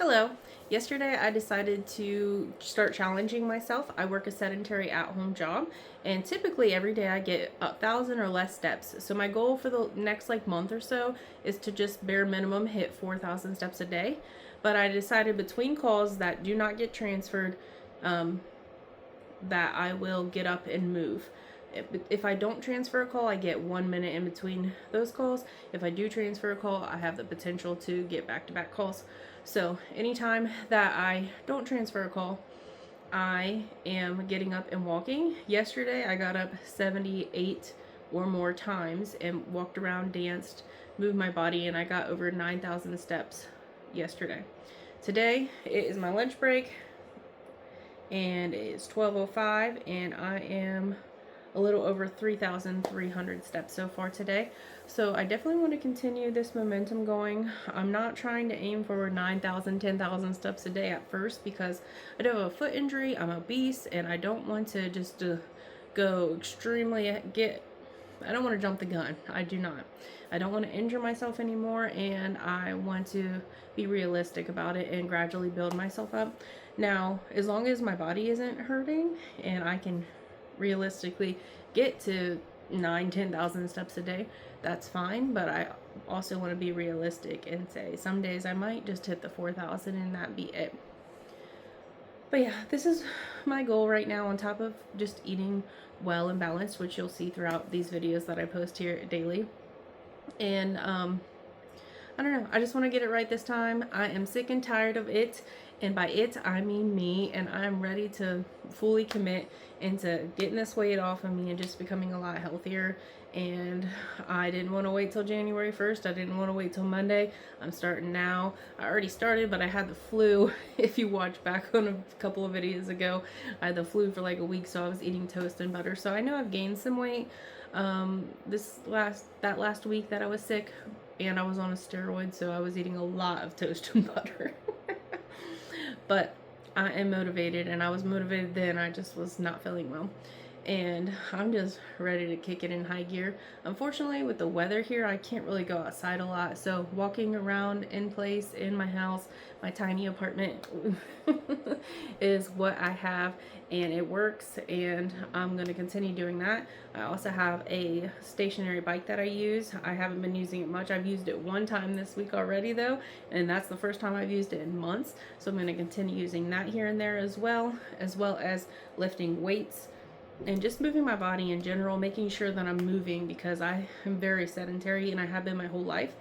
Hello. Yesterday I decided to start challenging myself. I work a sedentary at-home job, and typically every day I get 1,000 or less steps. So my goal for the next month or so is to just bare minimum hit 4,000 steps a day. But I decided between calls that do not get transferred, that I will get up and move. If I don't transfer a call, I get 1 minute in between those calls. If I do transfer a call, I have the potential to get back-to-back calls. So anytime that I don't transfer a call, I am getting up and walking. Yesterday, I got up 78 or more times and walked around, danced, moved my body, and I got over 9,000 steps yesterday. Today, it is my lunch break, and it's 12:05, and I am a little over 3,300 steps so far today. So I definitely want to continue this momentum going. I'm not trying to aim for 9,000, 10,000 steps a day at first because I do have a foot injury, I'm obese, and I don't want to just go extremely I don't want to jump the gun. I do not. I don't want to injure myself anymore, and I want to be realistic about it and gradually build myself up. Now, as long as my body isn't hurting and I can realistically get to 10,000 steps a day, that's fine. But I also want to be realistic and say some days I might just hit the 4,000 and that be it. But yeah, this is my goal right now, on top of just eating well and balanced, which you'll see throughout these videos that I post here daily. And I don't know, I just want to get it right this time. I am sick and tired of it, and by it I mean me, and I'm ready to fully commit into getting this weight off of me and just becoming a lot healthier. And I didn't want to wait till January 1st. I didn't want to wait till Monday. I'm starting now. I already started, but I had the flu. If you watch back on a couple of videos ago, I had the flu for like a week, so I was eating toast and butter. So I know I've gained some weight that last week that I was sick, and I was on a steroid, so I was eating a lot of toast and butter. But I am motivated, and I was motivated then. I just was not feeling well, and I'm just ready to kick it in high gear. Unfortunately, with the weather here, I can't really go outside a lot, so walking around in place in my house, my tiny apartment, is what I have, and it works, and I'm going to continue doing that. I also have a stationary bike that I use. I haven't been using it much. I've used it one time this week already though, and that's the first time I've used it in months, so I'm going to continue using that here and there as well as lifting weights and just moving my body in general, making sure that I'm moving, because I am very sedentary and I have been my whole life.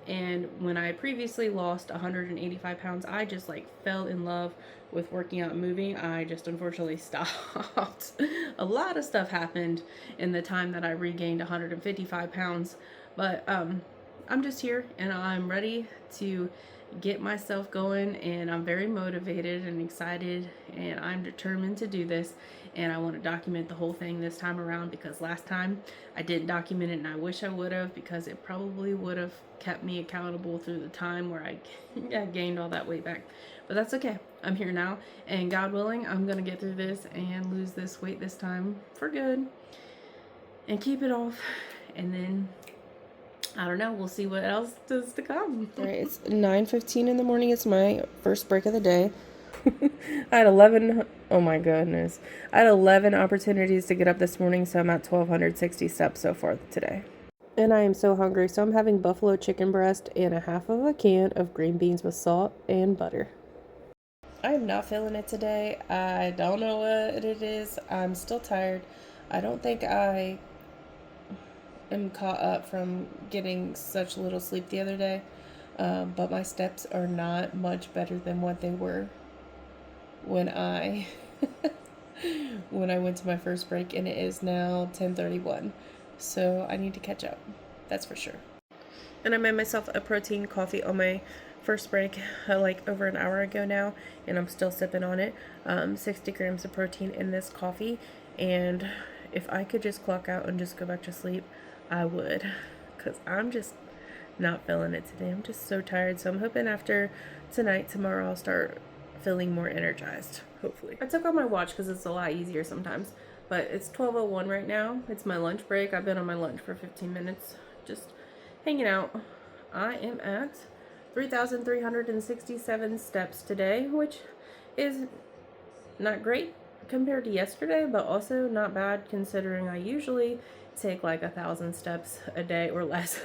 And when I previously lost 185 pounds, I just fell in love with working out and moving. I just unfortunately stopped. A lot of stuff happened in the time that I regained 155 pounds, but I'm just here and I'm ready to get myself going, and I'm very motivated and excited, and I'm determined to do this, and I want to document the whole thing this time around, because last time I didn't document it, and I wish I would have, because it probably would have kept me accountable through the time where I gained all that weight back. But that's okay. I'm here now, and God willing, I'm gonna get through this and lose this weight this time for good and keep it off, and then I don't know. We'll see what else is to come. All right, it's 9:15 in the morning. It's my first break of the day. I had 11, oh my goodness. I had 11 opportunities to get up this morning, so I'm at 1,260 steps so far today. And I am so hungry, so I'm having buffalo chicken breast and a half of a can of green beans with salt and butter. I am not feeling it today. I don't know what it is. I'm still tired. I don't think I am caught up from getting such little sleep the other day, but my steps are not much better than what they were when I went to my first break, and it is now 10:31, so I need to catch up, that's for sure. And I made myself a protein coffee on my first break over an hour ago now, and I'm still sipping on it. 60 grams of protein in this coffee, and if I could just clock out and just go back to sleep, I would, because I'm just not feeling it today. I'm just so tired, so I'm hoping after tonight, tomorrow, I'll start feeling more energized, hopefully. I took out my watch because it's a lot easier sometimes, but it's 12:01 right now. It's my lunch break. I've been on my lunch for 15 minutes, just hanging out. I am at 3,367 steps today, which is not great compared to yesterday, but also not bad considering I usually take like 1,000 steps a day or less.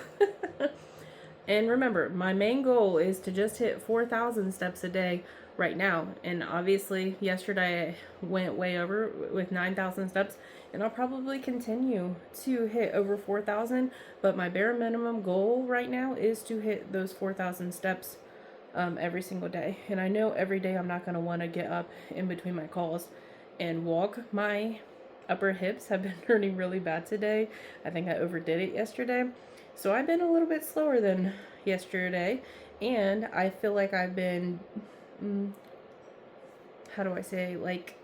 And remember, my main goal is to just hit 4,000 steps a day right now. And obviously, yesterday I went way over with 9,000 steps, and I'll probably continue to hit over 4,000. But my bare minimum goal right now is to hit those 4,000 steps every single day. And I know every day I'm not going to want to get up in between my calls and walk. My upper hips have been hurting really bad today. I think I overdid it yesterday. So I've been a little bit slower than yesterday, and I feel like I've been, how do I say, like,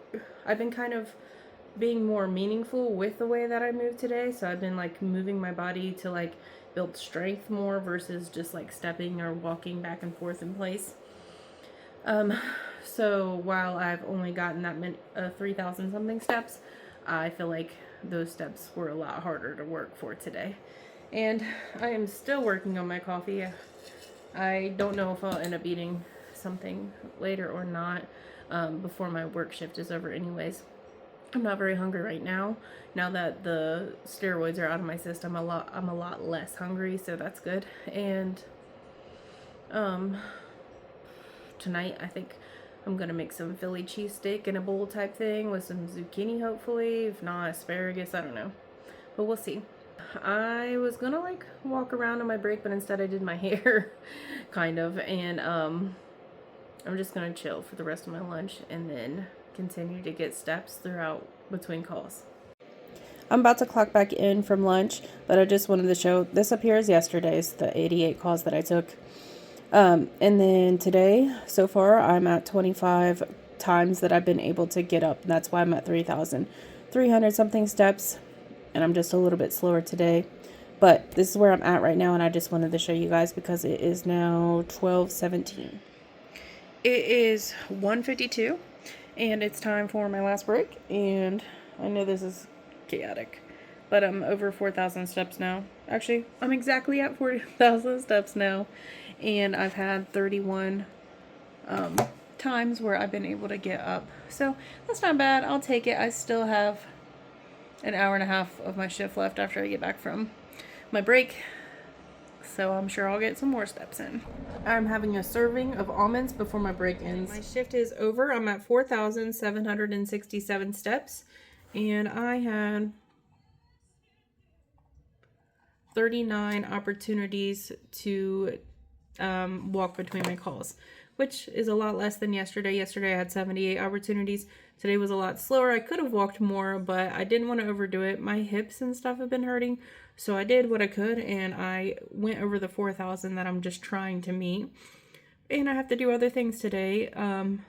I've been kind of being more meaningful with the way that I move today. So I've been like moving my body to like build strength more versus just like stepping or walking back and forth in place. So while I've only gotten that many 3,000 something steps, I feel like those steps were a lot harder to work for today. And I am still working on my coffee. I don't know if I'll end up eating something later or not before my work shift is over anyways. I'm not very hungry right now. Now that the steroids are out of my system, I'm a lot less hungry, so that's good. And tonight I think I'm gonna make some Philly cheesesteak in a bowl type thing with some zucchini, hopefully. If not, asparagus, I don't know, but we'll see. I was gonna like walk around on my break, but instead I did my hair kind of, and I'm just gonna chill for the rest of my lunch and then continue to get steps throughout between calls. I'm about to clock back in from lunch, but I just wanted to show this up here is yesterday's, the 88 calls that I took. And then today, so far, I'm at 25 times that I've been able to get up. And that's why I'm at 3,300 something steps. And I'm just a little bit slower today. But this is where I'm at right now. And I just wanted to show you guys because it is now 12:17. It is 1:52. And it's time for my last break. And I know this is chaotic, but I'm over 4,000 steps now. Actually, I'm exactly at 4,000 steps now. And I've had 31 times where I've been able to get up. So that's not bad. I'll take it. I still have an hour and a half of my shift left after I get back from my break. So I'm sure I'll get some more steps in. I'm having a serving of almonds before my break ends. My shift is over. I'm at 4,767 steps. And I had 39 opportunities to walk between my calls, which is a lot less than yesterday. Yesterday I had 78 opportunities. Today was a lot slower. I could have walked more, but I didn't want to overdo it. My hips and stuff have been hurting, so I did what I could, and I went over the 4,000 that I'm just trying to meet. And I have to do other things today,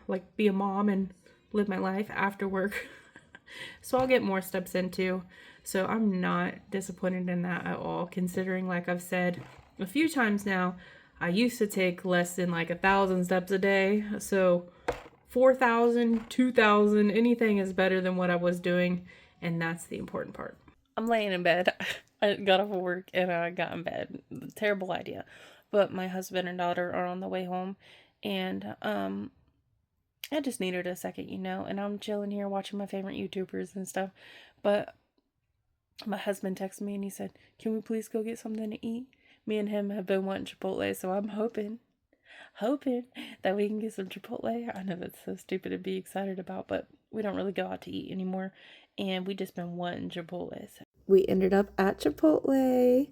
like be a mom and live my life after work. So I'll get more steps in too. So I'm not disappointed in that at all, considering, like I've said a few times now, I used to take less than like 1,000 steps a day. So 4,000, 2,000, anything is better than what I was doing. And that's the important part. I'm laying in bed. I got off of work and I got in bed. Terrible idea. But my husband and daughter are on the way home. And I just needed a second, and I'm chilling here watching my favorite YouTubers and stuff. But my husband texted me and he said, "Can we please go get something to eat?" Me and him have been wanting Chipotle, so I'm hoping that we can get some Chipotle. I know that's so stupid to be excited about, but we don't really go out to eat anymore, and we just been wanting Chipotle. So we ended up at Chipotle,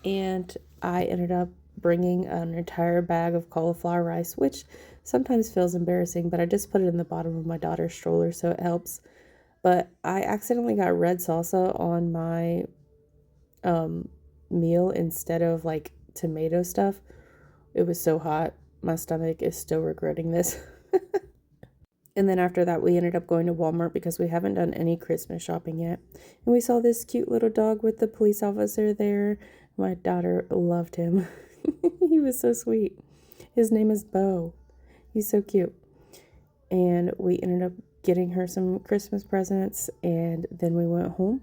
and I ended up bringing an entire bag of cauliflower rice, which sometimes feels embarrassing, but I just put it in the bottom of my daughter's stroller, so it helps. But I accidentally got red salsa on my meal instead of like tomato stuff. It was so hot. My stomach is still regretting this. And then after that, we ended up going to Walmart because we haven't done any Christmas shopping yet. And we saw this cute little dog with the police officer there. My daughter loved him. He was so sweet. His name is Bo. He's so cute. And we ended up getting her some Christmas presents, and then we went home,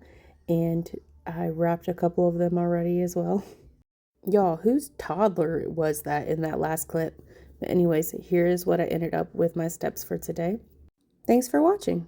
and I wrapped a couple of them already as well. Y'all, whose toddler was that in that last clip? But anyways, here is what I ended up with my steps for today. Thanks for watching.